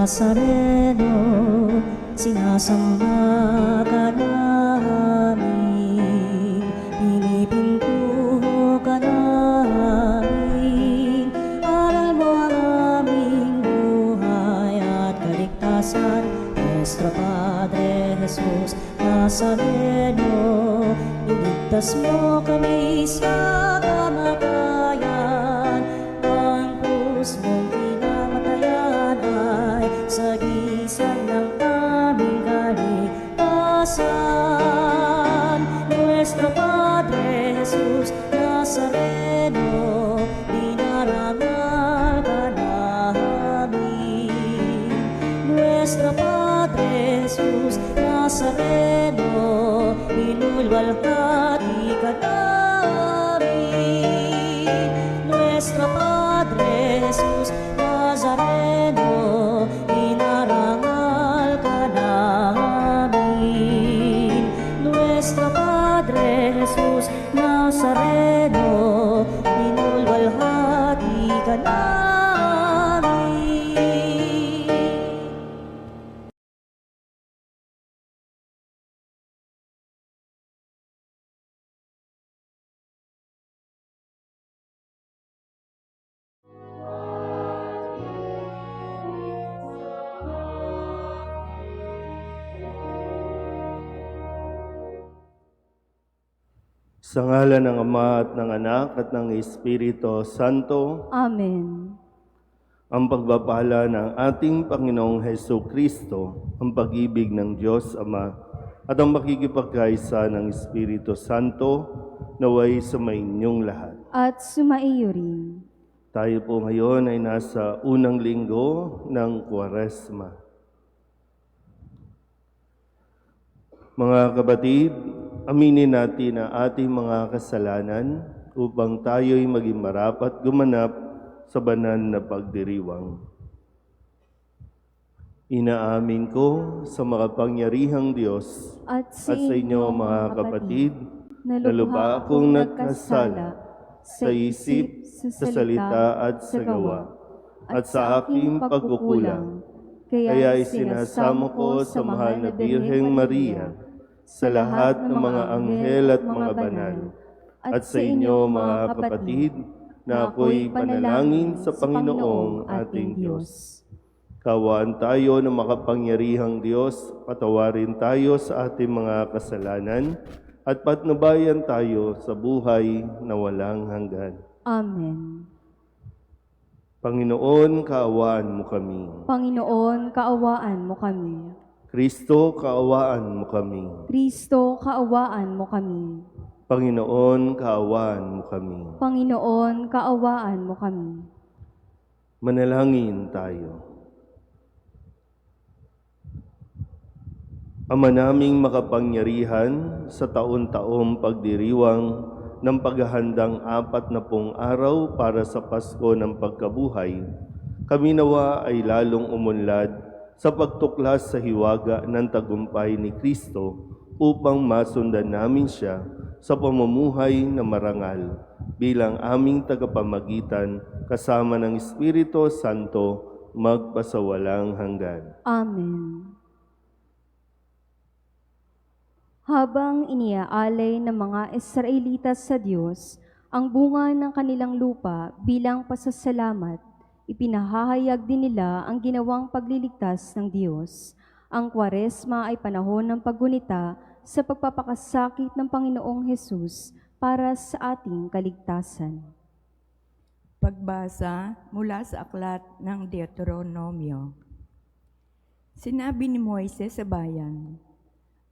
Nazareno, sinasamba ka namin, pinipintuho ka namin. Aral mo ang aming buhay at kaligtasan, Nuestro Padre Jesus Nazareno, iligtas mo kami sa kamatayan. Ang krus mong pinamatayan ay sagisag ng aming kaligtasan. Nuestro Padre Jesus Nazareno, dinarangal ka namin. Nuestro Padre Jesus Nazareno, inulwalhati ka namin. Nuestro Padre Jesus Nazareno, inarangal ka namin. Nuestro Padre Jesus Nazareno, inulwalhati ka namin. Sa ngalan ng Ama at ng Anak at ng Espiritu Santo, Amen. ang pagbapala ng ating Panginoong Hesus Kristo, ang pag-ibig ng Diyos Ama, at ang makikipagkaisa ng Espiritu Santo, naway sumainyong lahat. At sumaiyo rin. Tayo po ngayon ay nasa unang linggo ng Kwaresma. Mga kapatid, aminin natin ang ating mga kasalanan upang tayo'y maging marapat gumanap sa banal na pagdiriwang. Inaamin ko sa makapangyarihang Diyos At at sa inyo mga kapatid, na lubha akong nagkasala sa isip, sa salita at sa gawa, at sa aking pagkukulang. Kaya isinasamo ko sa mahal na Birheng Maria, sa lahat ng mga anghel at mga banal, at sa inyo mga kapatid, na ako'y panalangin sa Panginoong ating Diyos. Kawaan tayo ng makapangyarihang Diyos, patawarin tayo sa ating mga kasalanan, at patnubayan tayo sa buhay na walang hanggan. Amen. Panginoon, kaawaan mo kami. Panginoon, kaawaan mo kami. Kristo, kaawaan mo kami. Kristo, kaawaan mo kami. Panginoon, kaawaan mo kami. Panginoon, kaawaan mo kami. Manalangin tayo. Ama naming makapangyarihan, sa taon-taong pagdiriwang ng paghahandang 40 araw para sa Pasko ng Pagkabuhay, kami nawa ay lalong umunlad sa pagtuklas sa hiwaga ng tagumpay ni Kristo upang masundan namin siya sa pamumuhay na marangal bilang aming tagapamagitan kasama ng Espiritu Santo magpasawalang hanggan. Amen. Habang iniaalay ng mga Israelita sa Diyos ang bunga ng kanilang lupa bilang pasasalamat, ipinahahayag din nila ang ginawang pagliligtas ng Diyos. Ang Kwaresma ay panahon ng paggunita sa pagpapakasakit ng Panginoong Hesus para sa ating kaligtasan. Pagbasa mula sa aklat ng Deuteronomio. Sinabi ni Moises sa bayan,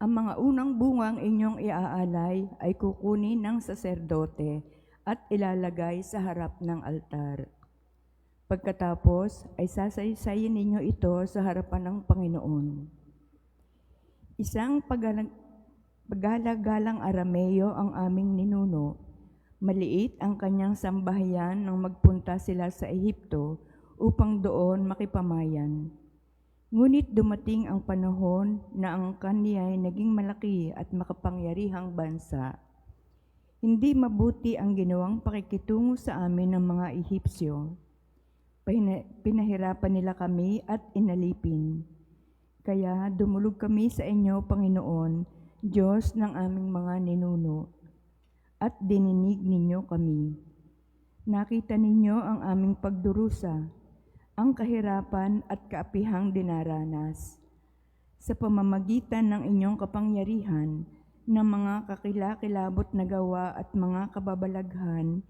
ang mga unang bungang inyong iaalay ay kukunin ng saserdote at ilalagay sa harap ng altar. Pagkatapos ay sasaysayin ninyo ito sa harapan ng Panginoon. Isang pagalagalang Arameo ang aming ninuno. Maliit ang kanyang sambahayan nang magpunta sila sa Ehipto upang doon makipamayan. Ngunit dumating ang panahon na ang kanya ay naging malaki at makapangyarihang bansa. Hindi mabuti ang ginawang pakikitungo sa amin ng mga Ehipsyo. Pinahirapan nila kami at inalipin. Kaya dumulog kami sa inyo, Panginoon, Diyos ng aming mga ninuno, at dininig ninyo kami. Nakita ninyo ang aming pagdurusa, ang kahirapan at kaapihang dinaranas. Sa pamamagitan ng inyong kapangyarihan, ng mga kakilakilabot na gawa at mga kababalaghan,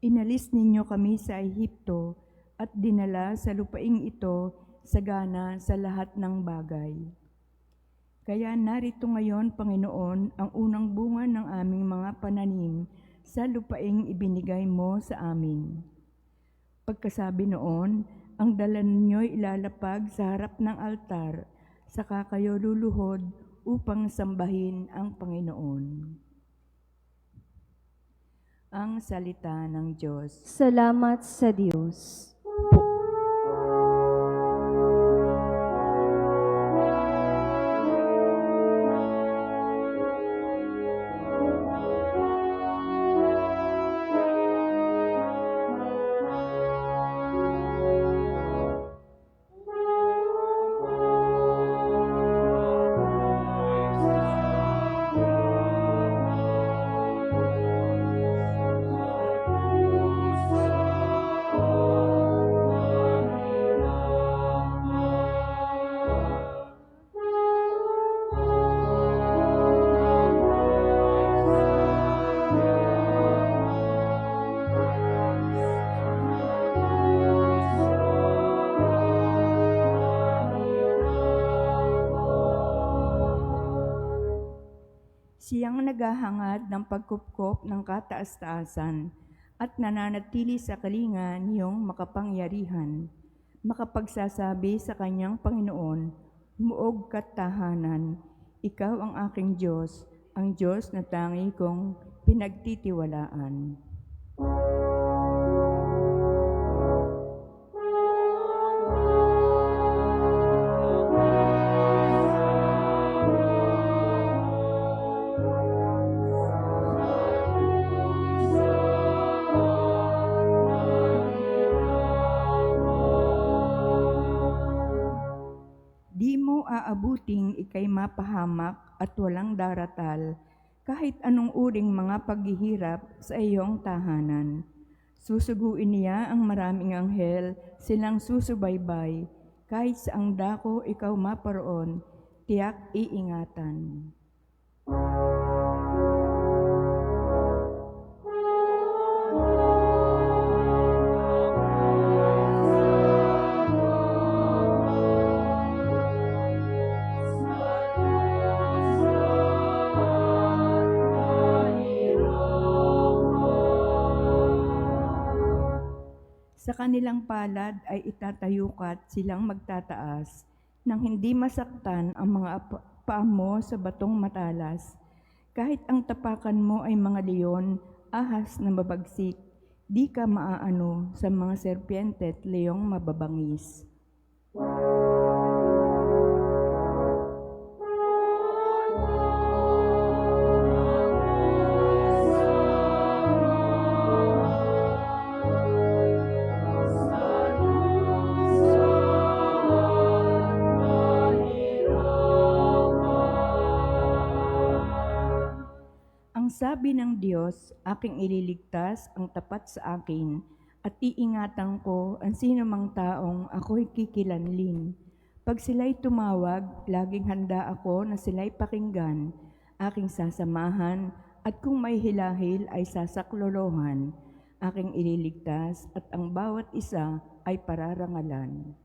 inalis ninyo kami sa Ehipto at dinala sa lupaing ito sagana sa lahat ng bagay. Kaya narito ngayon, Panginoon, ang unang bunga ng aming mga pananim sa lupaing ibinigay mo sa amin. Pagkasabi noon, ang dala ninyo'y ilalapag sa harap ng altar, saka kayo luluhod upang sambahin ang Panginoon. Ang salita ng Diyos. Salamat sa Diyos. Siyang naghahangad ng pagkupkop ng kataas-taasan at nananatili sa kalinga niyong makapangyarihan, makapagsasabi sa kanyang Panginoon, muog ka't tahanan, ikaw ang aking Diyos, ang Diyos na tangi kong pinagtitiwalaan. Di mo aabuting ikay mapahamak at walang daratal, kahit anong uring mga paghihirap sa iyong tahanan. Susuguin niya ang maraming anghel, silang susubaybay, kahit sa ang dako ikaw maparoon, tiyak iingatan. Sa kanilang palad ay itatayukat silang magtataas, nang hindi masaktan ang mga paa mo sa batong matalas. Kahit ang tapakan mo ay mga leon, ahas na mabagsik, di ka maaano sa mga serpiente at leong mababangis. Ang sabi ng Diyos, aking ililigtas ang tapat sa akin, at iingatan ko ang sinumang taong ako'y kikilanlin. Pag sila'y tumawag, laging handa ako na sila'y pakinggan, aking sasamahan, at kung may hilahil ay sasaklolohan, aking ililigtas at ang bawat isa ay pararangalan.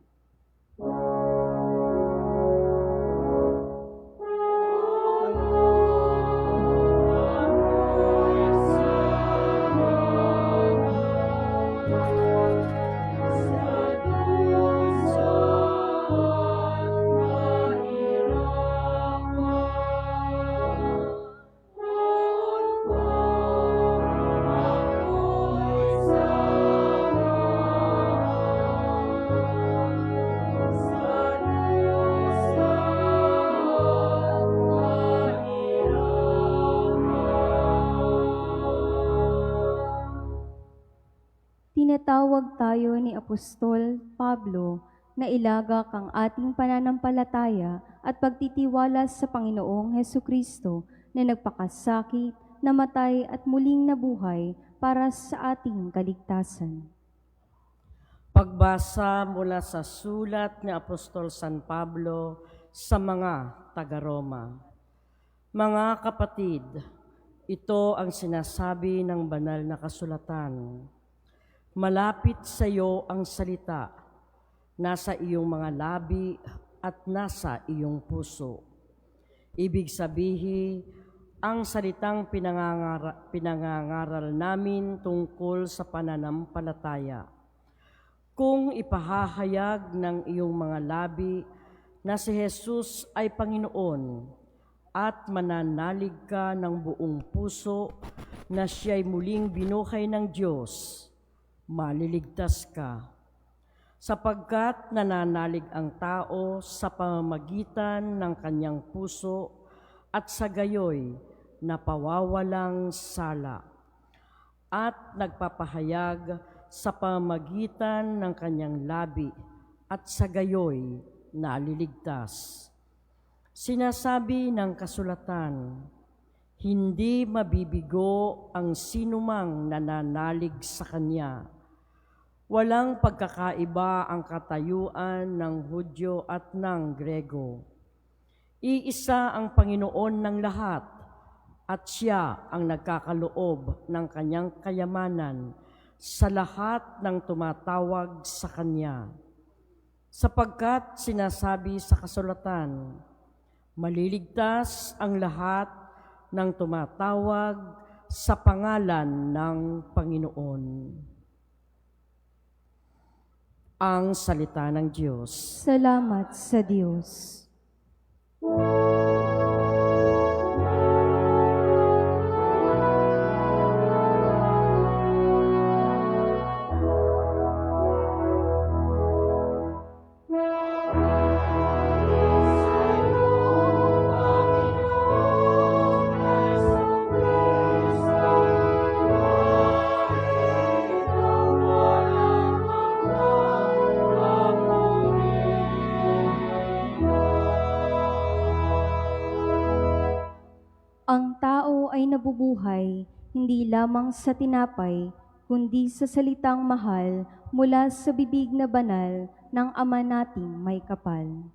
tinatawag tayo ni Apostol Pablo na ilagak ang ating pananampalataya at pagtitiwala sa Panginoong Hesukristo na nagpakasakit, namatay at muling nabuhay para sa ating kaligtasan. Pagbasa mula sa sulat ni Apostol San Pablo sa mga taga-Roma. Mga kapatid, ito ang sinasabi ng banal na kasulatan. Malapit sa iyo ang salita, nasa iyong mga labi at nasa iyong puso. Ibig sabihin, ang salitang pinangangaral namin tungkol sa pananampalataya. Kung ipahahayag ng iyong mga labi na si Jesus ay Panginoon at mananalig ka ng buong puso na siya'y muling binuhay ng Diyos, maliligtas ka. Sapagkat nananalig ang tao sa pamamagitan ng kanyang puso at sa gayoy napawawalang sala at nagpapahayag sa pamamagitan ng kanyang labi at sa gayoy naliligtas. Sinasabi ng kasulatan, hindi mabibigo ang sinumang nananalig sa kanya. Walang pagkakaiba ang katayuan ng Hudyo at ng Grego. Iisa ang Panginoon ng lahat at siya ang nagkakaloob ng kanyang kayamanan sa lahat ng tumatawag sa kanya. Sapagkat sinasabi sa kasulatan, maliligtas ang lahat ng tumatawag sa pangalan ng Panginoon. Ang salita ng Diyos. Salamat sa Diyos. Ang tao ay nabubuhay hindi lamang sa tinapay, kundi sa salitang mahal mula sa bibig na banal ng Ama nating may kapal.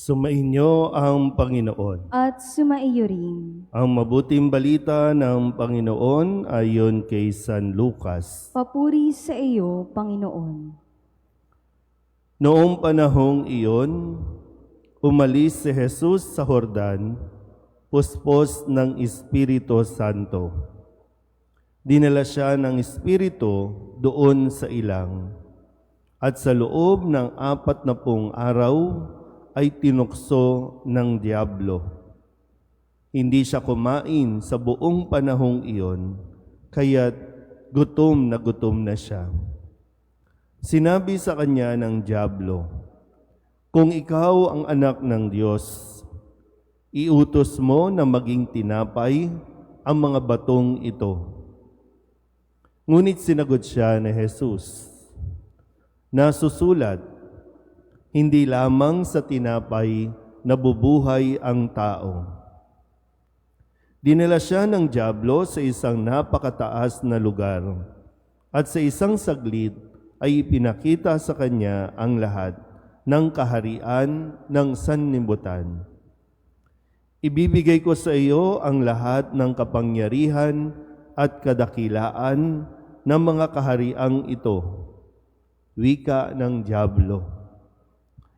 Sumainyo ang Panginoon. At sumaiyo rin. Ang mabuting balita ng Panginoon ayon kay San Lucas. Papuri sa iyo, Panginoon. Noong panahong iyon, umalis si Jesus sa Jordan, puspos ng Espiritu Santo. Dinala siya ng Espiritu doon sa ilang, at sa loob ng 40 araw ay tinukso ng Diablo. Hindi siya kumain sa buong panahong iyon, kaya't gutom na siya. Sinabi sa kanya ng Diablo, kung ikaw ang anak ng Diyos, iutos mo na maging tinapay ang mga batong ito. Ngunit sinagot siya ni Jesus, nasusulat, hindi lamang sa tinapay nabubuhay ang tao. Dinala siya ng Diablo sa isang napakataas na lugar, at sa isang saglit ay ipinakita sa kanya ang lahat ng kaharian ng sanlibutan. Ibibigay ko sa iyo ang lahat ng kapangyarihan at kadakilaan ng mga kahariang ito, wika ng Diablo.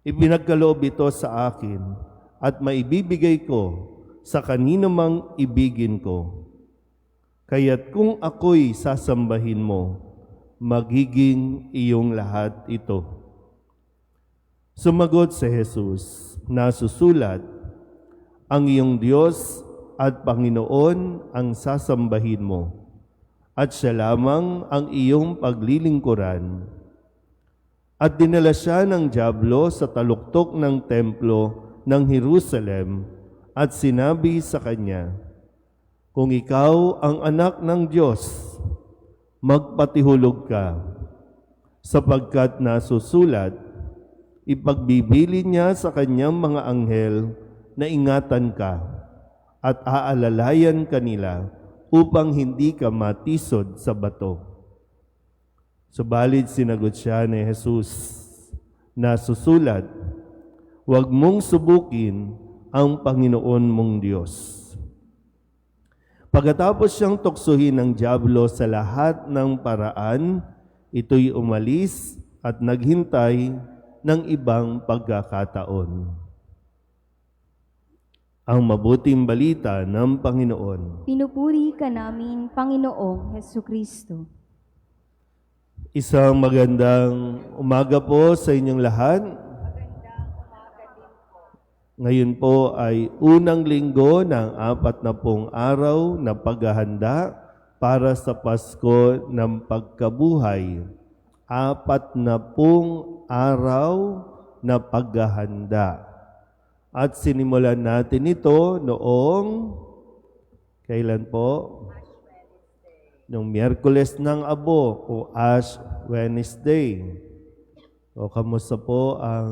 Ipinagkaloob ito sa akin at maibibigay ko sa kanino mang ibigin ko. Kaya't kung ako'y sasambahin mo, magiging iyong lahat ito. Sumagot si Jesus, nasusulat, ang iyong Diyos at Panginoon ang sasambahin mo, at siya lamang ang iyong paglilingkuran. At dinala siya ng dyablo sa taluktok ng templo ng Jerusalem at sinabi sa kanya, kung ikaw ang anak ng Diyos, magpatihulog ka, sapagkat nasusulat, ipagbibili niya sa kanyang mga anghel na ingatan ka at aalalayan kanila upang hindi ka matisod sa bato. Subalit sinagot siya ni Jesus, nasusulat, huwag mong subukin ang Panginoon mong Diyos. Pagkatapos siyang tuksohin ng dyablo sa lahat ng paraan, ito'y umalis at naghintay ng ibang pagkakataon. Ang mabuting balita ng Panginoon. Pinupuri ka namin, Panginoong Hesukristo. Isang magandang umaga po sa inyong lahat. Ngayon po ay unang linggo ng 40 araw na paghahanda para sa Pasko ng Pagkabuhay. 40 araw na paghahanda. At sinimulan natin ito noong, kailan po? Noong Miyerkules ng Abo o Ash Wednesday. O kamusta po ang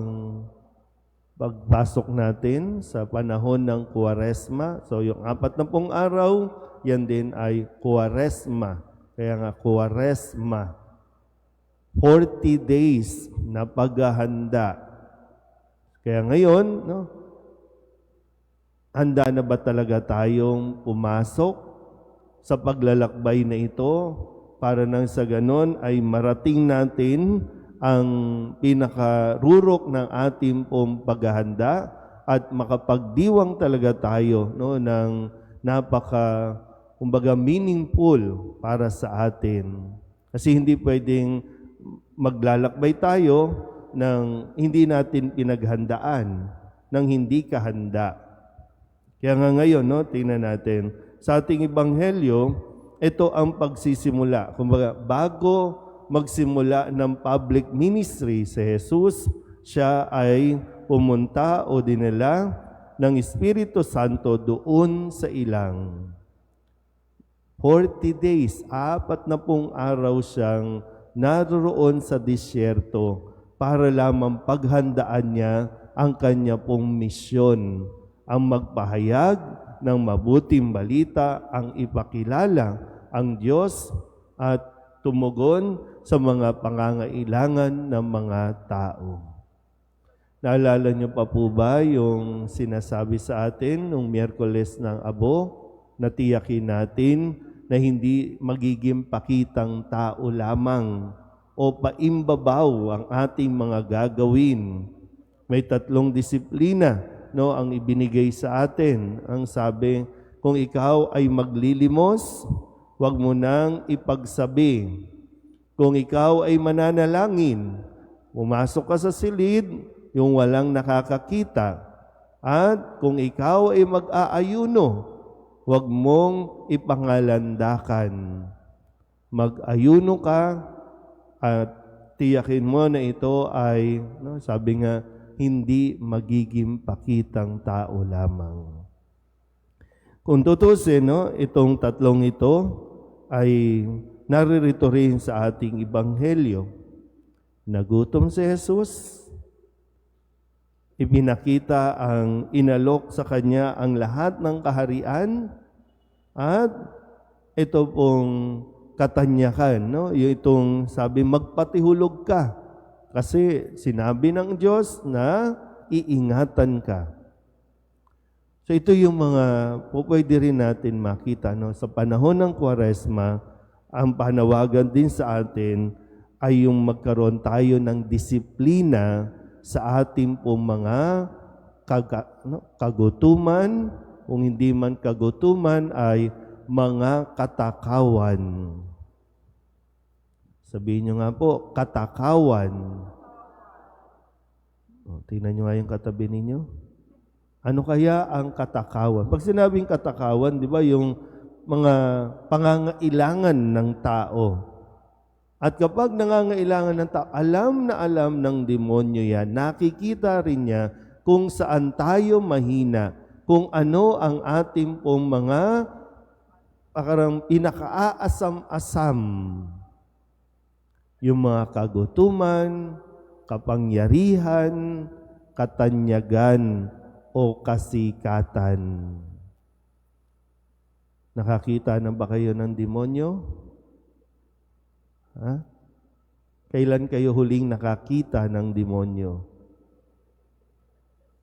pagpasok natin sa panahon ng Kuwaresma? So yung 40 araw, yan din ay Kuwaresma. Kaya nga Kuwaresma. 40 days na paghahanda. Kaya ngayon, no, handa na ba talaga tayong pumasok sa paglalakbay na ito para nang sa ganon ay marating natin ang pinakarurok ng ating pong paghahanda at makapagdiwang talaga tayo, no, ng kumbaga meaningful para sa atin. Kasi hindi pwedeng maglalakbay tayo nang hindi natin pinaghandaan, nang hindi kahanda. Kaya nga ngayon, no, tingnan natin, sa ating ebanghelyo, ito ang pagsisimula. Kumbaga, bago magsimula ng public ministry si Jesus, siya ay pumunta o dinala ng Espiritu Santo doon sa ilang. 40 days, 40 araw siyang naroon sa disyerto para lamang paghandaan niya ang kanya pong misyon, ang magpahayag ng mabuting balita, ang ipakilala ang Diyos at tumugon sa mga pangangailangan ng mga tao. Naalala niyo pa po ba yung sinasabi sa atin nung Miyerkules ng Abo, na tiyakin natin na hindi magiging pakitang tao lamang o paimbabaw ang ating mga gagawin. May 3 disiplina, no, ang ibinigay sa atin. Ang sabi, kung ikaw ay maglilimos, huwag mo nang ipagsabi. Kung ikaw ay mananalangin, pumasok ka sa silid, yung walang nakakakita. At kung ikaw ay mag-aayuno, huwag mong ipangalandakan. Mag-ayuno ka at tiyakin mo na ito ay, no, sabi nga, hindi magiging pakitang tao lamang. Kung tutusin, no, itong 3 ito ay naririto rin sa ating ebanghelyo. Nagutom si Jesus, ipinakita ang inalok sa kanya ang lahat ng kaharian at ito pong katanyakan, no? Yung itong sabi, magpatihulog ka kasi sinabi ng Diyos na iingatan ka. So ito yung mga pwede rin natin makita, no? Sa panahon ng Kwaresma, ang panawagan din sa atin ay yung magkaroon tayo ng disiplina sa ating pong mga kagutuman, kung hindi man kagutuman ay mga katakawan. Sabihin nyo nga po, katakawan. Tingnan nyo nga yung katabi ninyo. Ano kaya ang katakawan? Pag sinabing katakawan, di ba, yung mga pangangailangan ng tao. At kapag nangangailangan ng tao, alam na alam ng demonyo yan, nakikita rin niya kung saan tayo mahina, kung ano ang ating pong mga parang pinakaaasam-asam. Yung mga kagutuman, kapangyarihan, katanyagan, o kasikatan. Nakakita na ba kayo ng demonyo? Ha? Kailan kayo huling nakakita ng demonyo?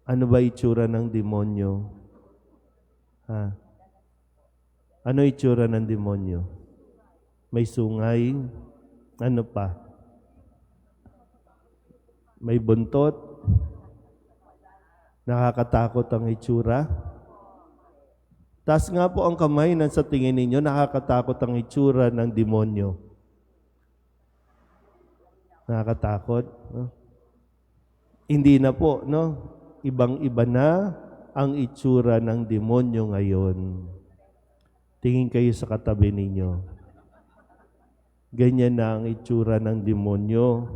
Ano ba itsura ng demonyo? Ha? Ano itsura ng demonyo? May sungay? Ano pa? May buntot? Nakakatakot ang itsura? Taas nga po ang kamay na sa tingin ninyo, nakakatakot ang itsura ng demonyo. Nakakatakot? No? Hindi na po, no? Ibang-iba na ang itsura ng demonyo ngayon. Tingin kayo sa katabi ninyo. Ganyan na ang itsura ng demonyo.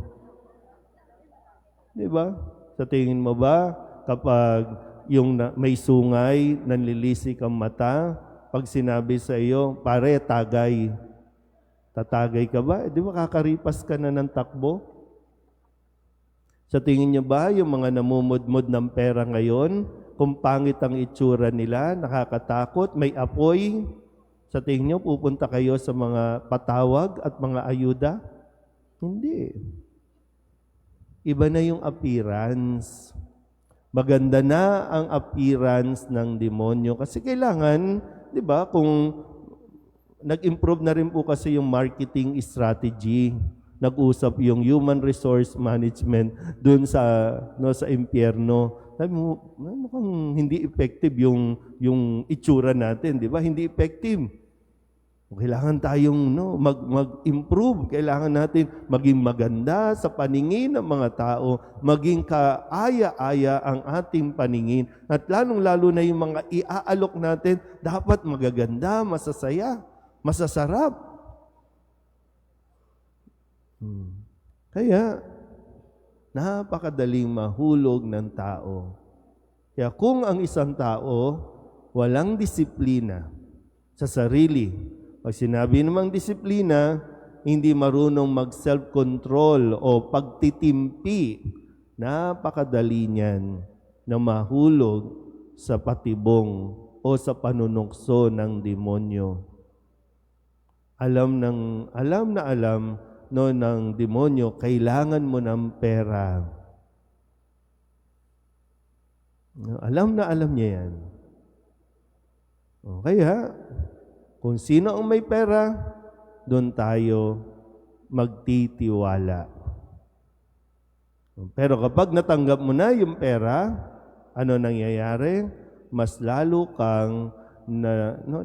Di ba? Sa tingin mo ba, kapag yung may sungay, nanlilisik ang mata, pag sinabi sa iyo, pare, tagay. Tatagay ka ba? Di ba kakaripas ka na ng takbo? Sa tingin niyo ba, yung mga namumudmod ng pera ngayon, kung pangit ang itsura nila, nakakatakot, may apoy, sa tingin niyo, pupunta kayo sa mga patawag at mga ayuda? Hindi. Iba na yung appearance. Maganda na ang appearance ng demonyo. Kasi kailangan, di ba, kung nag-improve na rin po kasi yung marketing strategy, nag-usap yung human resource management dun sa impyerno. Sabi mo, mukhang hindi effective yung itsura natin, di ba? Hindi effective. Kailangan tayong mag-improve. Kailangan natin maging maganda sa paningin ng mga tao, maging kaaya-aya ang ating paningin. At lalong-lalo na yung mga iaalok natin, dapat magaganda, masasaya, masasarap. Kaya, napakadaling mahulog ng tao. Kaya kung ang isang tao walang disiplina sa sarili, pag sinabi namang disiplina, hindi marunong mag-self-control o pagtitimpi, napakadali niyan na mahulog sa patibong o sa panunukso ng demonyo. Alam ng demonyo, kailangan mo ng pera. Alam niya yan. Kaya, kung sino ang may pera, doon tayo magtitiwala. Pero kapag natanggap mo na yung pera, ano nangyayari? Mas lalo kang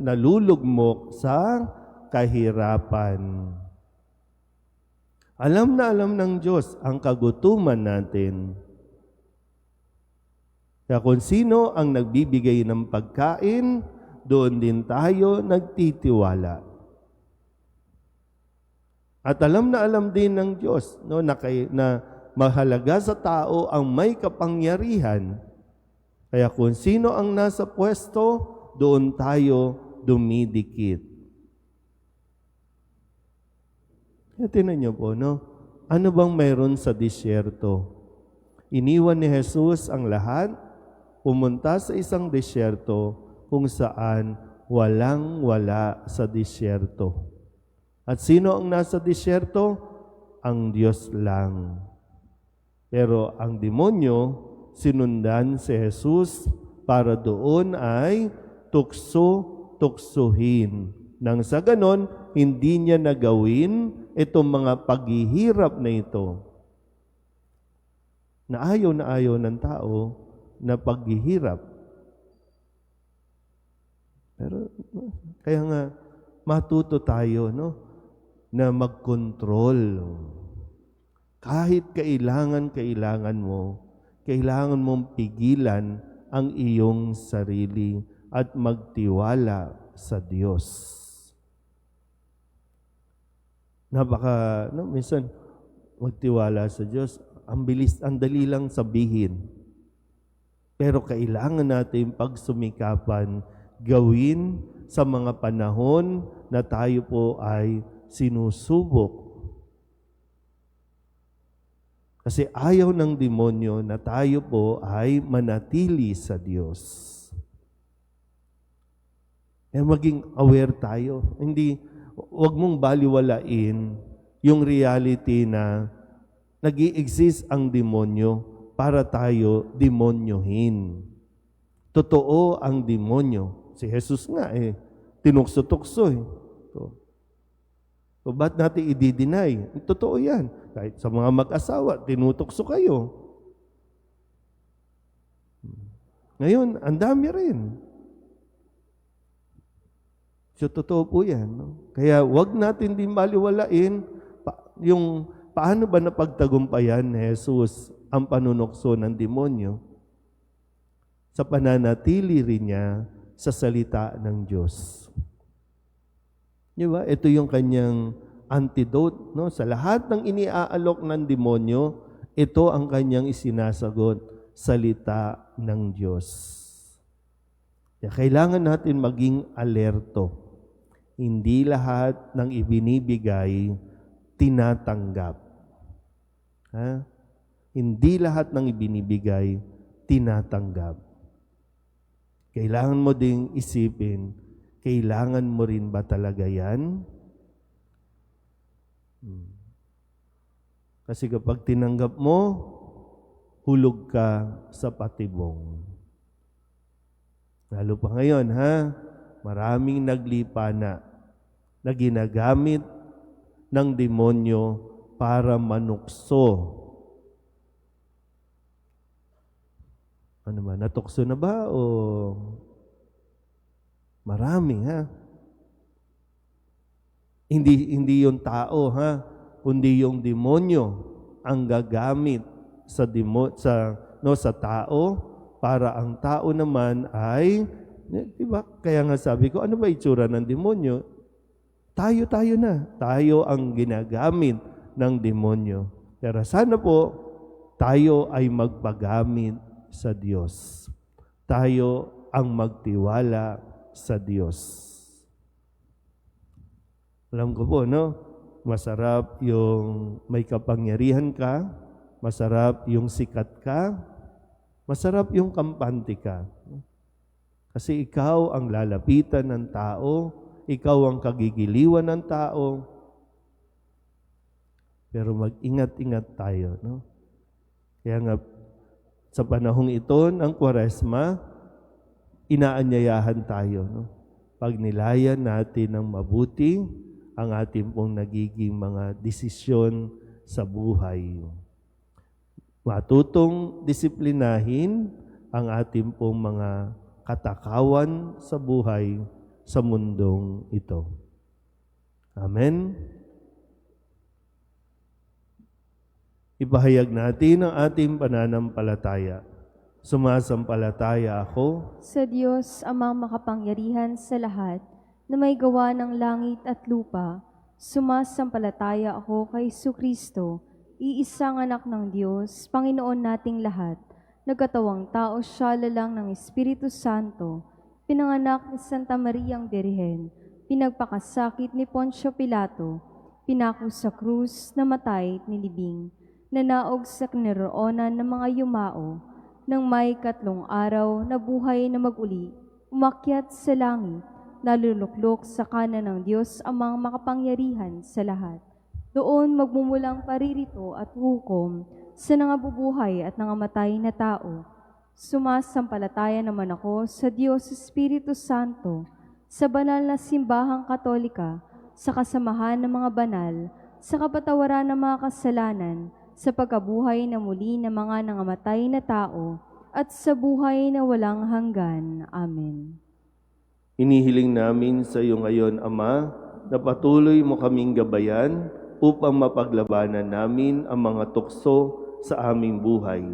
nalulugmok sa kahirapan. Alam na alam ng Diyos ang kagutuman natin. Kaya kung sino ang nagbibigay ng pagkain, doon din tayo nagtitiwala. At alam na alam din ng Diyos na mahalaga sa tao ang may kapangyarihan. Kaya kung sino ang nasa pwesto, doon tayo dumidikit. Kaya tinan niyo po, ano bang mayroon sa disyerto? Iniwan ni Jesus ang lahat, pumunta sa isang disyerto, kung saan walang-wala sa disyerto. At sino ang nasa disyerto? Ang Diyos lang. Pero ang demonyo, sinundan si Jesus para doon ay tukso-tuksuhin. Nang sa ganon, hindi niya nagawin itong mga paghihirap na ito. Na ayaw ng tao na paghihirap. Pero kaya nga matuto tayo na mag-control. Kahit kailangan mo, kailangan mong pigilan ang iyong sarili at magtiwala sa Diyos. Minsan, magtiwala sa Diyos, ang dali lang sabihin. Pero kailangan natin pagsumikapan, gawin sa mga panahon na tayo po ay sinusubok. Kasi ayaw ng demonyo na tayo po ay manatili sa Diyos. Maging aware tayo. Huwag mong baliwalain yung reality na nag-i-exist ang demonyo para tayo demonyohin. Totoo ang demonyo. Si Jesus nga tinukso-tukso . So, ba't natin i-deny? Totoo yan. Kahit sa mga mag-asawa, tinutukso kayo. Ngayon, ang dami rin. So, totoo po yan. Kaya wag natin din baliwalain yung paano ba napagtagumpayan ni Jesus ang panunukso ng demonyo sa pananatili rin niya sa salita ng Diyos. Di ba? Ito yung kanyang antidote. No? Sa lahat ng iniaalok ng demonyo, ito ang kanyang isinasagot, salita ng Diyos. Kaya kailangan natin maging alerto. Hindi lahat ng ibinibigay, tinatanggap. Hindi lahat ng ibinibigay, tinatanggap. Kailangan mo ding isipin, kailangan mo rin ba talaga yan? Kasi kapag tinanggap mo, hulog ka sa patibong. Lalo pa ngayon, maraming naglipa na ginagamit ng demonyo para manukso. Ano ba? Natukso na ba? O marami, Hindi yung tao, kundi yung demonyo ang gagamit sa tao para ang tao naman ay, diba? Kaya nga sabi ko, ano ba itsura ng demonyo? Tayo na. Tayo ang ginagamit ng demonyo. Pero sana po, tayo ay magpagamit sa Diyos. Tayo ang magtiwala sa Diyos. Alam ko po, masarap yung may kapangyarihan ka, masarap yung sikat ka, masarap yung kampante ka. Kasi ikaw ang lalapitan ng tao, ikaw ang kagigiliwan ng tao. Pero mag-ingat-ingat tayo. Kaya nga, sa panahong ito ng Kwaresma, inaanyayahan tayo. Pag nilayan natin ng mabuti ang ating pong nagiging mga desisyon sa buhay. Matutong disiplinahin ang ating pong mga katakawan sa buhay sa mundong ito. Amen? Ipahayag natin ang ating pananampalataya. Sumasampalataya ako sa Diyos amang makapangyarihan sa lahat, na may gawa ng langit at lupa. Sumasampalataya ako kay Jesucristo, iisang anak ng Diyos, Panginoon nating lahat, nagkatawang tao siya lalang ng Espiritu Santo, pinanganak ni Santa Mariang Birhen, pinagpakasakit ni Poncio Pilato, pinako sa krus, namatay at nilibing, nanaog sa kinaroonan ng mga yumao, nang may 3 araw na buhay na maguli, umakyat sa langit, naluluklok sa kanan ng Diyos amang makapangyarihan sa lahat. Doon magmumulang paririto at hukom sa nangabubuhay at nangamatay na tao. Sumasampalataya naman ako sa Diyos Espiritu Santo, sa banal na simbahang katolika, sa kasamahan ng mga banal, sa kapatawaran ng mga kasalanan, sa pagkabuhay na muli ng mga nangamatay na tao, at sa buhay na walang hanggan. Amen. Inihiling namin sa iyo ngayon, Ama, na patuloy mo kaming gabayan upang mapaglabanan namin ang mga tukso sa aming buhay.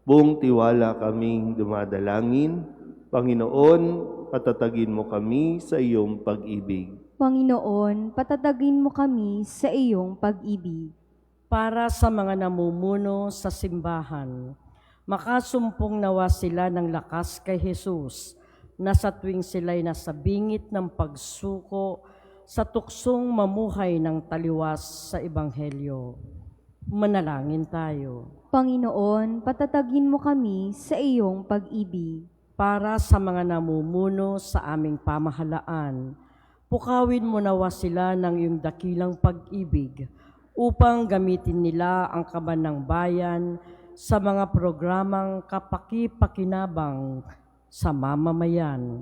Buong tiwala kaming dumadalangin. Panginoon, patatagin mo kami sa iyong pag-ibig. Panginoon, patatagin mo kami sa iyong pag-ibig. Para sa mga namumuno sa simbahan, makasumpong nawa sila ng lakas kay Jesus na sa tuwing sila'y nasa bingit ng pagsuko sa tuksong mamuhay ng taliwas sa Ebanghelyo. Manalangin tayo. Panginoon, patatagin mo kami sa iyong pag-ibig. Para sa mga namumuno sa aming pamahalaan, pukawin mo nawa sila ng iyong dakilang pag-ibig upang gamitin nila ang kaban ng bayan sa mga programang kapaki-pakinabang sa mamamayan.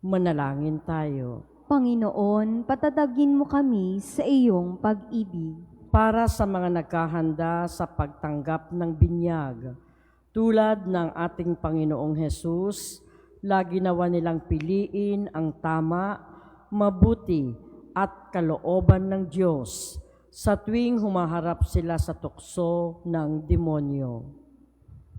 Manalangin tayo. Panginoon, patatagin mo kami sa iyong pag-ibig. Para sa mga nagkahanda sa pagtanggap ng binyag, tulad ng ating Panginoong Hesus, lagi nawa nilang piliin ang tama, mabuti at kalooban ng Diyos sa tuwing humaharap sila sa tukso ng demonyo.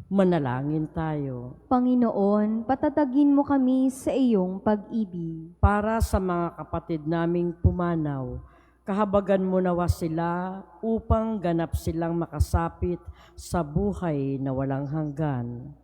Manalangin tayo. Panginoon, patatagin mo kami sa iyong pag-ibig. Para sa mga kapatid naming pumanaw, kahabagan mo nawa sila upang ganap silang makasapit sa buhay na walang hanggan.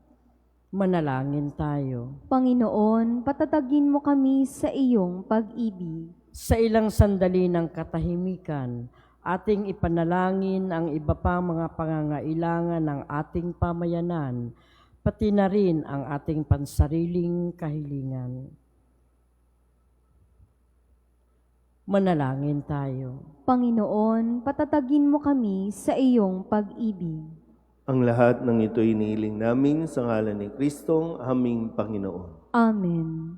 Manalangin tayo. Panginoon, patatagin mo kami sa iyong pag-ibig. Sa ilang sandali ng katahimikan, ating ipanalangin ang iba pang mga pangangailangan ng ating pamayanan, pati na rin ang ating pansariling kahilingan. Manalangin tayo. Panginoon, patatagin mo kami sa iyong pag-ibig. Ang lahat ng ito'y inihiling namin sa ngalan ni Kristong aming Panginoon. Amen.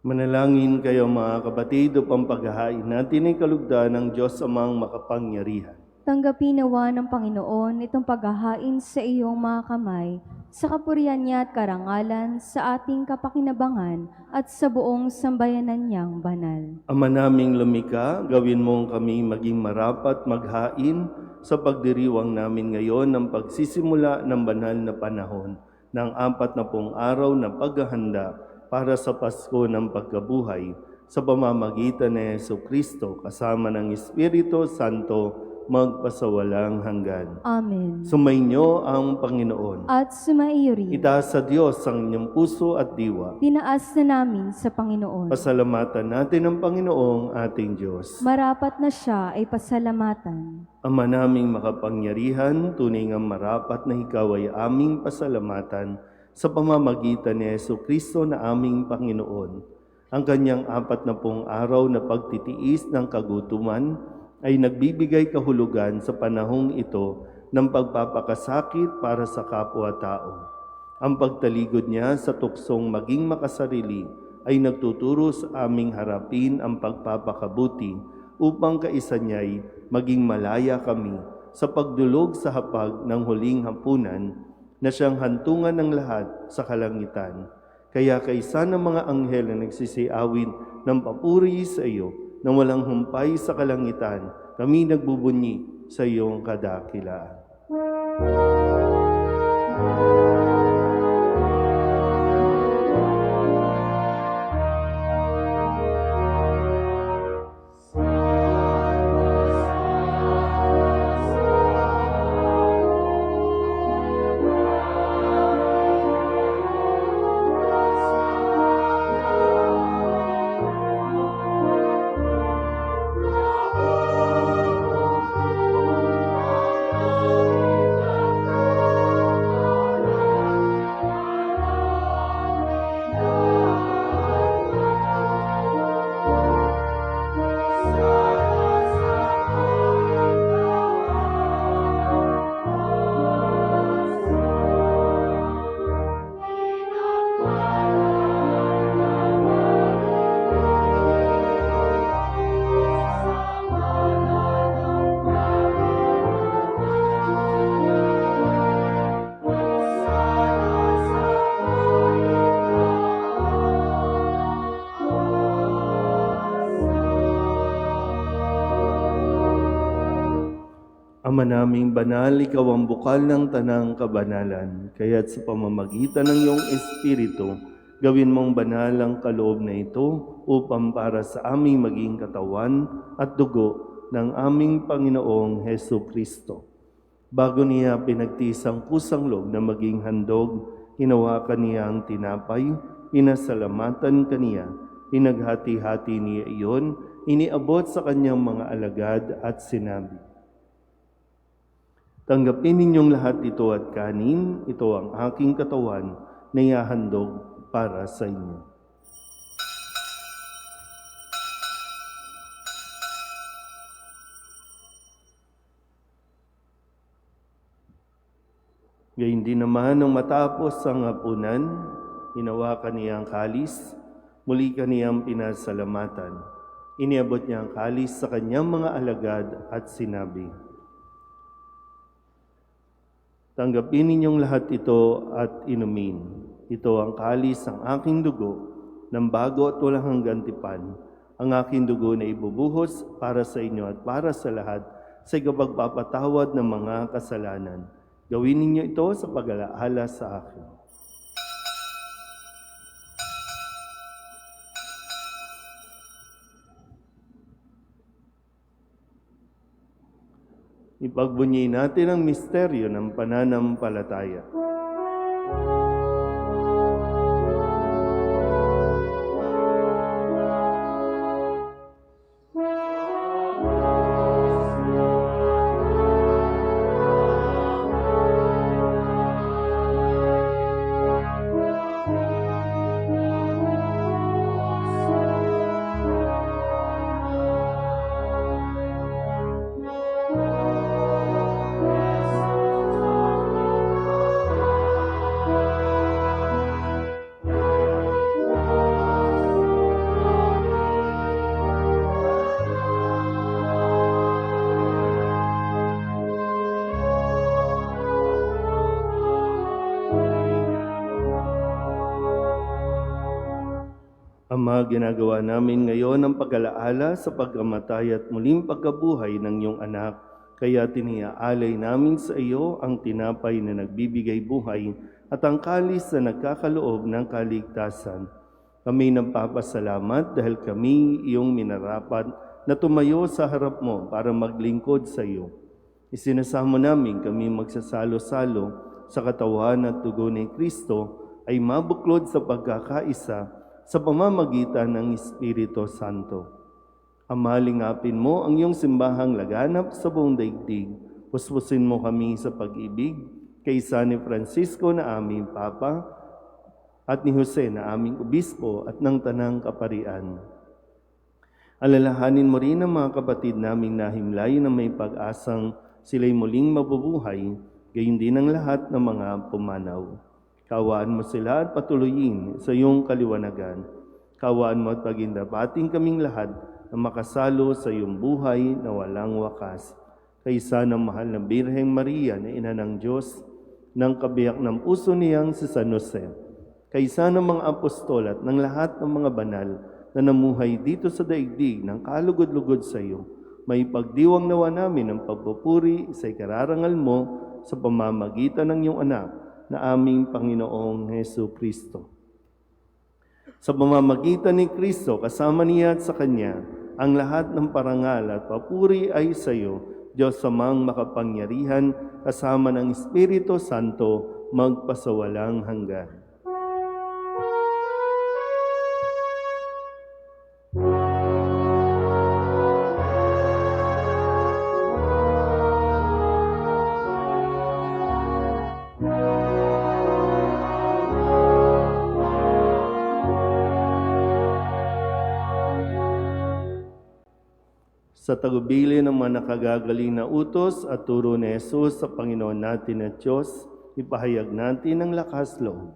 Manalangin kayo mga kapatid upang paghahain natin ay kalugdan ng Diyos Amang makapangyarihan. Tanggapin nawa ng Panginoon itong paghahain sa iyong mga kamay, sa kapurihan niya at karangalan, sa ating kapakinabangan at sa buong sambayanan niyang banal. Ama naming lumikha, gawin mong kami maging marapat maghain sa pagdiriwang namin ngayon ng pagsisimula ng banal na panahon ng 40 araw na paghahanda para sa Pasko ng pagkabuhay sa pamamagitan ni Jesucristo kasama ng Espiritu Santo magpasawalang hanggan. Amen. Sumainyo ang Panginoon. At sumaiyo rin. Itaas sa Diyos ang inyong puso at diwa. Tinaas na namin sa Panginoon. Pasalamatan natin ang Panginoong ating Diyos. Marapat na siya ay pasalamatan. Ama naming makapangyarihan, tunay nga marapat na ikaw ay aming pasalamatan sa pamamagitan ni Jesucristo na aming Panginoon. Ang kanyang 40 araw na pagtitiis ng kagutuman ay nagbibigay kahulugan sa panahong ito ng pagpapakasakit para sa kapwa-tao. Ang pagtaligod niya sa tuksong maging makasarili ay nagtuturo sa aming harapin ang pagpapakabuti upang kaisa niya'y maging malaya kami sa pagdulog sa hapag ng huling hapunan na siyang hantungan ng lahat sa kalangitan. Kaya kaisa ng mga anghel na nagsisiawin ng papuri sa iyo na walang humpay sa kalangitan, kami nagbubunyi sa iyong kadakilaan. Ama naming banal, ikaw ang bukal ng tanang kabanalan, kaya't sa pamamagitan ng iyong Espiritu, gawin mong banal ang kaloob na ito upang para sa aming maging katawan at dugo ng aming Panginoong Hesu Kristo. Bago niya pinagtiis ang pusang loob na maging handog, hinawakan niya ang tinapay, pinasalamatan kaniya, pinaghati-hati niya iyon, iniabot sa kanyang mga alagad at sinabi, "Tanggapin ninyong lahat ito at kanin, ito ang aking katawan na ihahandog para sa inyo." Gayun din naman nang matapos ang hapunan, hinawakan niya ang kalis, muli kaniyang pinasalamatan. Iniabot niya ang kalis sa kanyang mga alagad at sinabi, "Tanggapin ninyong lahat ito at inumin. Ito ang kalis ng aking dugo, ng bago at walang hanggang tipan. Ang aking dugo na ibubuhos para sa inyo at para sa lahat sa ikapagpapatawad ng mga kasalanan. Gawin ninyo ito sa pag-alaala sa akin." Ipagbunyi natin ang misteryo ng pananampalataya. Ama, ginagawa namin ngayon ang pag-alaala sa pagkamatay at muling pagkabuhay ng iyong anak. Kaya tiniaalay namin sa iyo ang tinapay na nagbibigay buhay at ang kalis na nagkakaloob ng kaligtasan. Kami nagpapasalamat dahil kami iyong minarapat na tumayo sa harap mo para maglingkod sa iyo. Isinasamo namin kami magsasalo-salo sa katawan at dugo ni Kristo ay mabuklod sa pagkakaisa sa pamamagitan ng Espiritu Santo. Ama, lingapin mo ang iyong simbahang laganap sa buong daigdig. Puspusin mo kami sa pag-ibig kaysa ni Francisco na aming Papa at ni Jose na aming Obispo at ng Tanang Kaparian. Alalahanin mo rin ang mga kapatid naming nahimlay na may pag-asang sila'y muling mabubuhay, gayon din ang lahat ng mga pumanaw. Kawaan mo sila at patuloyin sa iyong kaliwanagan. Kawaan mo at pagindapating kaming lahat na makasalo sa iyong buhay na walang wakas. Kaysa ng mahal na Birheng Maria na Ina ng Diyos, ng kabiyak ng puso niyang si San Jose, kaysa ng mga apostol at ng lahat ng mga banal na namuhay dito sa daigdig ng kalugod-lugod sa iyo, may pagdiwang nawa namin ang pagpupuri sa ikararangal mo sa pamamagitan ng iyong anak na aming Panginoong Hesu Kristo. Sa pamamagitan ni Kristo, kasama niya at sa Kanya, ang lahat ng parangal at papuri ay sa iyo, Diyos Amang makapangyarihan, kasama ng Espiritu Santo, magpasawalang hanggan. Sa tagubili ng mga nakagagaling na utos at turo ni Jesus sa Panginoon natin at Diyos, ipahayag natin ang lakas loob.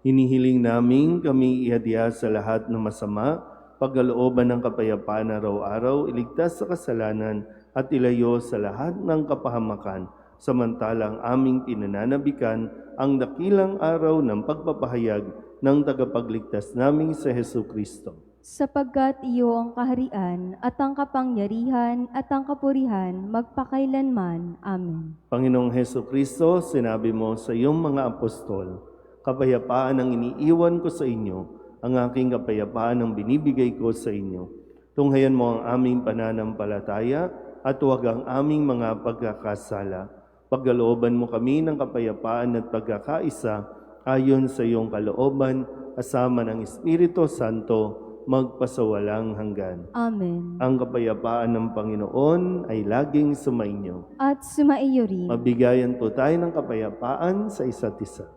Hinihiling namin kami ihadya sa lahat ng masama, pagkalooban ng kapayapaan araw-araw, iligtas sa kasalanan at ilayo sa lahat ng kapahamakan, samantalang aming pinananabikan ang dakilang araw ng pagpapahayag ng tagapagligtas naming sa Hesu Kristo. Sapagkat iyo ang kaharian at ang kapangyarihan at ang kapurihan magpakailanman. Amen. Panginoong Hesu Kristo, sinabi mo sa iyong mga apostol, kapayapaan ang iniiwan ko sa inyo, ang aking kapayapaan ang binibigay ko sa inyo. Tunghayan mo ang aming pananampalataya at huwag ang aming mga pagkakasala. Pagkalooban mo kami ng kapayapaan at pagkakaisa ayon sa iyong kalooban, kasama ng Espiritu Santo, magpasawalang hanggan. Amen. Ang kapayapaan ng Panginoon ay laging sumainyo. At sumaiyo rin. Mabigayan po tayo ng kapayapaan sa isa't isa.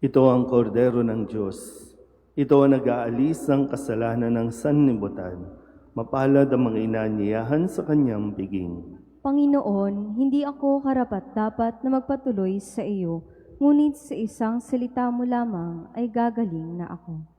Ito ang kordero ng Diyos. Ito ang nag-aalis ng kasalanan ng sanlibutan. Mapalad ang mga inanyayahan sa kanyang piging. Panginoon, hindi ako karapat-dapat na magpatuloy sa iyo, ngunit sa isang salita mo lamang ay gagaling na ako.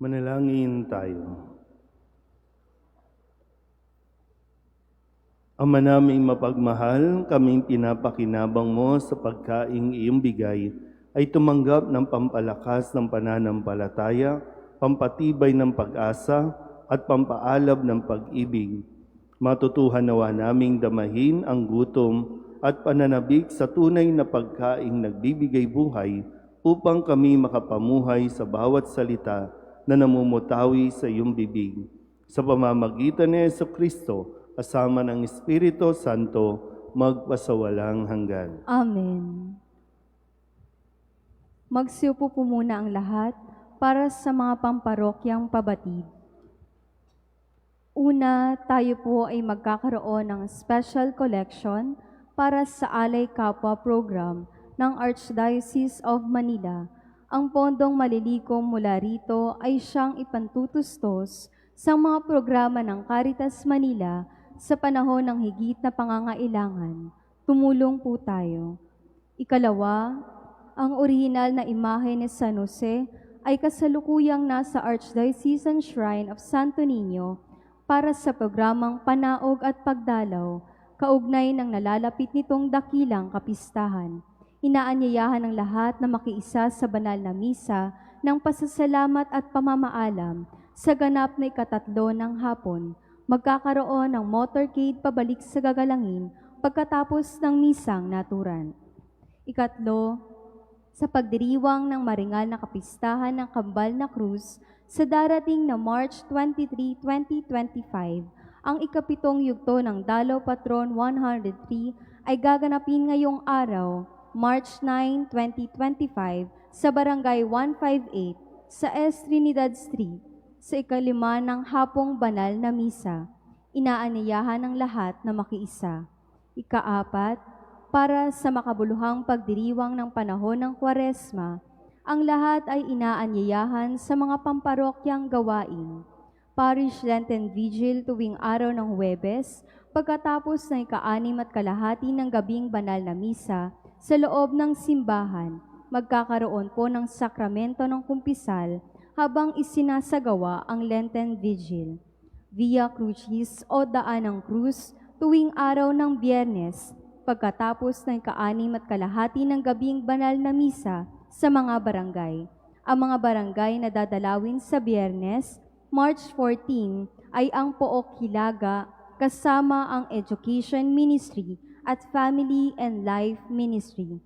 Manalangin tayo. Ama naming mapagmahal, kaming pinapakinabang mo sa pagkaing iyong bigay ay tumanggap ng pampalakas ng pananampalataya, pampatibay ng pag-asa, at pampaalab ng pag-ibig. Matutuhan nawa naming damahin ang gutom at pananabik sa tunay na pagkaing nagbibigay buhay upang kami makapamuhay sa bawat salita na namumutawi sa iyong bibig. Sa pamamagitan ni Jesucristo, kasama ng Espiritu Santo, magpasawalang hanggan. Amen. Magsiupo po muna ang lahat para sa mga pamparokyang pabatid. Una, tayo po ay magkakaroon ng special collection para sa Alay Kapwa program ng Archdiocese of Manila. Ang pondong malilikom mula rito ay siyang ipantutustos sa mga programa ng Caritas Manila sa panahon ng higit na pangangailangan. Tumulong po tayo. Ikalawa, ang orihinal na imahe ni San Jose ay kasalukuyang nasa Archdiocesan Shrine of Santo Niño para sa programang Panaog at Pagdalaw, kaugnay ng nalalapit nitong dakilang kapistahan. Inaanyayahan ng lahat na makiisa sa banal na misa ng pasasalamat at pamamaalam sa ganap na ikatatlo ng hapon. Magkakaroon ng motorcade pabalik sa gagalangin pagkatapos ng misang naturan. Ikatlo, sa pagdiriwang ng maringal na kapistahan ng Kambal na Cruz sa darating na March 23, 2025, ang ikapitong yugto ng Dalaw Patron 103 ay gaganapin ngayong araw, March 9, 2025, sa Barangay 158 sa S. Trinidad Street, sa ikalima ng hapong banal na misa. Inaanyayahan ng lahat na makiisa. Ikaapat, para sa makabuluhang pagdiriwang ng panahon ng Kwaresma, ang lahat ay inaanyayahan sa mga pamparokyang gawain. Parish Lenten Vigil tuwing araw ng Huwebes, pagkatapos ng ika-6 at kalahati ng gabing banal na misa sa loob ng simbahan, magkakaroon po ng sakramento ng kumpisal habang isinasagawa ang Lenten Vigil. Via Crucis o Daan ng Krus tuwing araw ng Biyernes, pagkatapos ng ika-6 at kalahati ng gabing banal na misa sa mga barangay. Ang mga barangay na dadalawin sa Biyernes, March 14, ay ang Pook Hilaga kasama ang Education Ministry at Family and Life Ministry.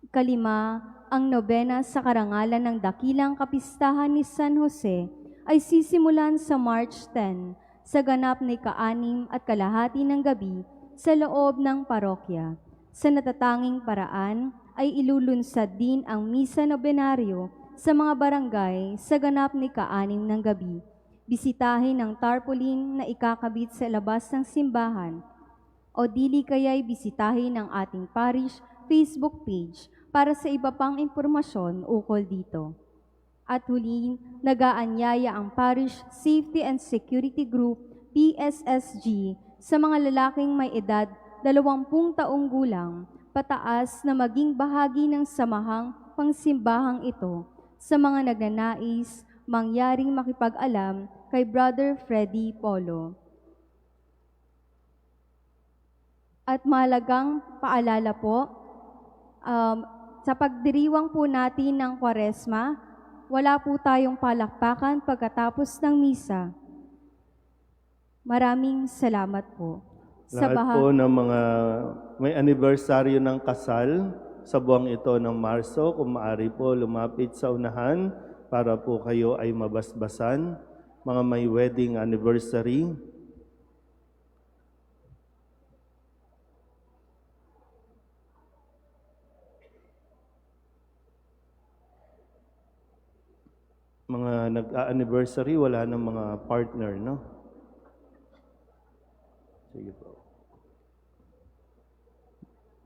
Kalima, ang nobena sa karangalan ng dakilang kapistahan ni San Jose ay sisimulan sa March 10 sa ganap na ika-6 at kalahati ng gabi sa loob ng parokya. Sa natatanging paraan ay ilulunsad din ang misa nobenaryo sa mga barangay sa ganap na ika-6 ng gabi. Bisitahin ang tarpaulin na ikakabit sa labas ng simbahan o dili kaya'y bisitahin ang ating parish Facebook page para sa iba pang impormasyon ukol dito. At huli, nag-aanyaya ang Parish Safety and Security Group, PSSG, sa mga lalaking may edad 20 taong gulang, pataas na maging bahagi ng samahang pangsimbahang ito sa mga nagnanais mangyaring makipag-alam kay Brother Freddy Polo. At mahalagang paalala po, sa pagdiriwang po natin ng Kwaresma, wala po tayong palakpakan pagkatapos ng misa. Maraming salamat po. Lahat po ng mga may anibersaryo ng kasal sa buwang ito ng Marso, kung maaari po lumapit sa unahan para po kayo ay mabasbasan. Mga may wedding anniversary, mga nag-anniversary, wala ng mga partner, no? Sige po.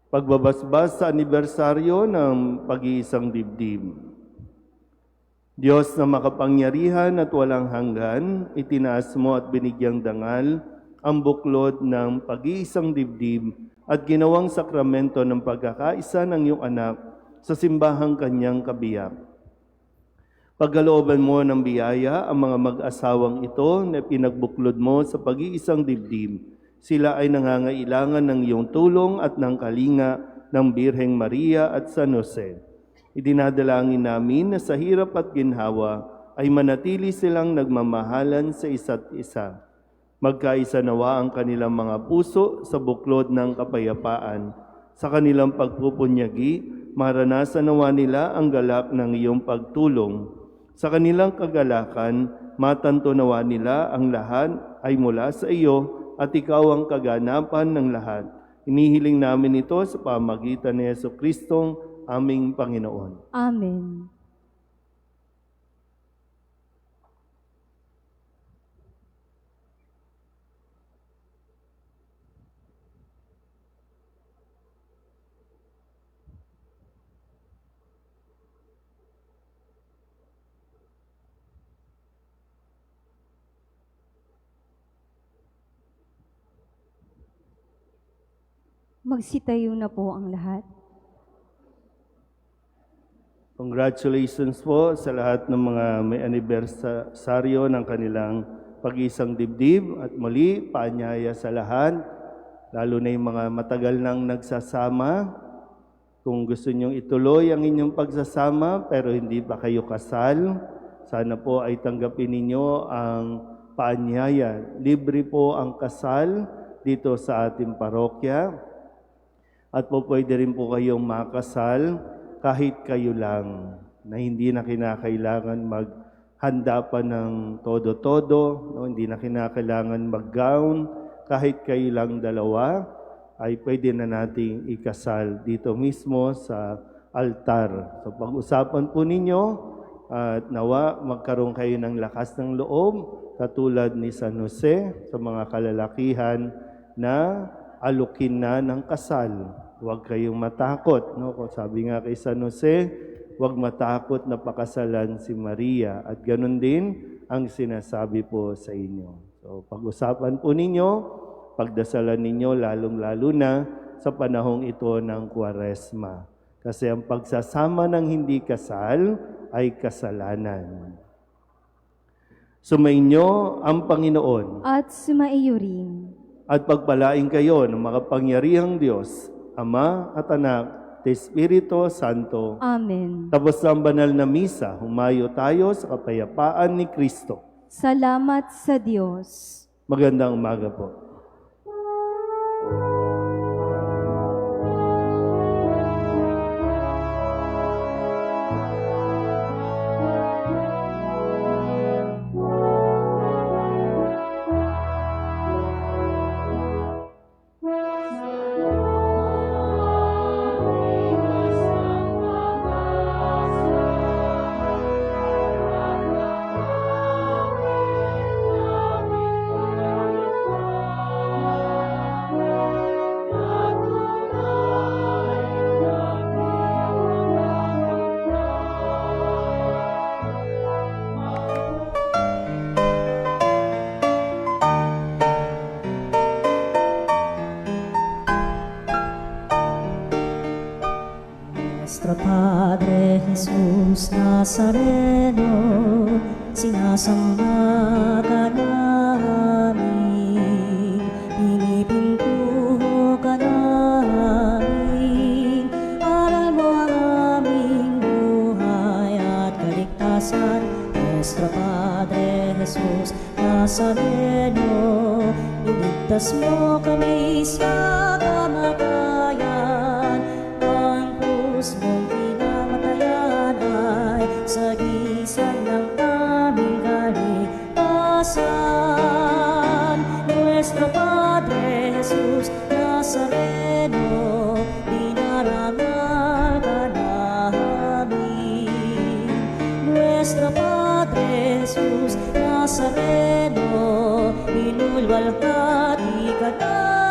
Pagbabasbas sa anibersaryo ng pag-iisang dibdib. Diyos na makapangyarihan at walang hanggan, itinaas mo at binigyang dangal ang buklod ng pag-iisang dibdib at ginawang sakramento ng pagkakaisa ng iyong anak sa simbahang kanyang kabiyak. Pagkalooban mo ng biyaya ang mga mag-asawang ito na pinagbuklod mo sa pag-iisang dibdib. Sila ay nangangailangan ng iyong tulong at ng kalinga ng Birheng Maria at San Jose. Idinadalangin namin na sa hirap at ginhawa ay manatili silang nagmamahalan sa isa't isa. Magkaisa nawa ang kanilang mga puso sa buklod ng kapayapaan. Sa kanilang pagpupunyagi, maranasan nawa nila ang galak ng iyong pagtulong. Sa kanilang kagalakan, matanto nawa nila ang lahat ay mula sa iyo at ikaw ang kaganapan ng lahat. Inihiling namin ito sa pamagitan ni Jesucristong aming Panginoon. Amen. Magsitayo na po ang lahat. Congratulations po sa lahat ng mga may anibersaryo ng kanilang pag-isang dibdib at muli paanyaya sa lahat, lalo na yung mga matagal nang nagsasama. Kung gusto nyong ituloy ang inyong pagsasama pero hindi pa kayo kasal, sana po ay tanggapin ninyo ang paanyaya. Libre po ang kasal dito sa ating parokya. At po pwede rin po kayong makasal kahit kayo lang, na hindi na kinakailangan maghanda pa ng todo-todo, no? Hindi na kinakailangan mag-gown, kahit kayo lang dalawa, ay pwede na nating ikasal dito mismo sa altar. So pag-usapan po ninyo at nawa magkaroon kayo ng lakas ng loob, katulad ni San Jose sa mga kalalakihan na alukin na ng kasal. Huwag kayong matakot. No? Kung sabi nga kay San Jose, huwag matakot na pakasalan si Maria. At ganun din ang sinasabi po sa inyo. So pag-usapan po ninyo, pagdasalan ninyo lalong-lalo na sa panahong ito ng Kwaresma. Kasi ang pagsasama ng hindi kasal ay kasalanan. Sumainyo ang Panginoon. At sumaiyo rin. At pagpalain kayo ng makapangyarihang Diyos, Ama at Anak, at Espiritu Santo. Amen. Tapos ang banal na misa, humayo tayo sa kapayapaan ni Kristo. Salamat sa Diyos. Magandang umaga po. Nuestro Padre Jesus Nazareno, sinasamba ka namin, pinipintuho ka namin, aral mo ang aming buhay at kaligtasan. Nuestro Padre Jesus Nazareno, iligtas mo kami sa kamatayan, ang krus mong pinamatayan ay sagisag ng aming kaligtasan. Nuestro Padre Jesus Nazareno, dinarangal ka namin. Nuestro Padre Jesus Nazareno, inulwalhati ka namin.